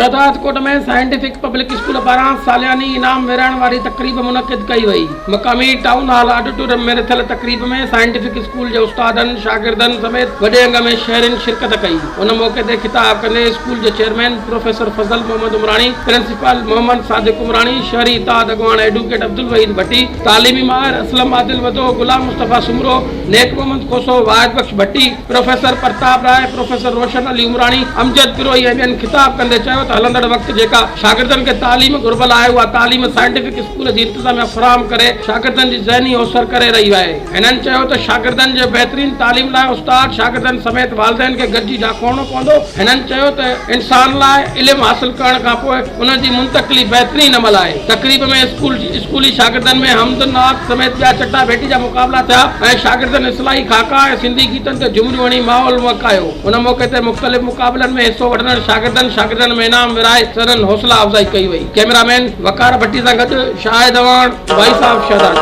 शहदादकोट में scientific public school पारां सालियानी इनाम विरहाइण वारी तकरीब मुनक़िद कई वई। मक़ामी टाउन हॉल ऑडिटोरियम में थियल तकरीब में साइंटिफिक स्कूल जे उस्तादनि शागिर्दनि समेत वॾे अंग में शहरियुनि शिरकत कई। उन मौक़े ते ख़िताब कंदे स्कूल जे चेयरमैन प्रोफेसर फज़ल मोहम्मद उमराणी, प्रिंसिपल मोहम्मद सादिक उमराणी, शहरी इताद अॻुवाण एडवोकेट अब्दुल वहीद भट्टी, तालीमी माहिर असलम आदिल वदो, गुलाम मुस्तफ़ा सुमरो, नेक मोहम्मद खोसो, वाहिद बख्श भट्टी, प्रोफेसर प्रताप राय, प्रोफेसर रोशन अली उमराणी, अमजद पिरोई ऐं ॿियनि ख़िताब कंदे चयो त हलंदड़ वक़्तु जेका शागिर्दनि खे तालीम घुर्बल आहे उहा तालीम साइंटिफिक स्कूल जी इंतिज़ामिया फ़राहम करे शागिर्दनि जी ज़हनी ओसर करे रही आहे। हिननि चयो त शागिर्दनि जे बहितरीन तालीम लाइ उस्ताद शागिर्दनि समेत वालिदैन खे गॾिजी जाखोणो पवंदो। हिननि चयो त इंसान लाइ इल्मु हासिल करण खां पोइ उन जी मुंतक़िली बहितरीन अमल आहे। तक़रीब में स्कूली शागिर्दनि में हमदनात समेत ॿिया चटा भेटी जा मुक़ाबला थिया ऐं शागिर्दनि इस्लाही खाका ऐं सिंधी गीतनि ते झुमरियूं हणी माहौल वकायो। उन मौक़े ते मुख़्तलिफ़ मुक़ाबलनि में हिसो वठंदड़ शागिर्दनि में इनाम विराए सदन हौसला अफ़ज़ाई कई वई। कैमरामैन वकार भट्टी सां गॾु शाहिद अवान, वॉइस ऑफ शहदाद।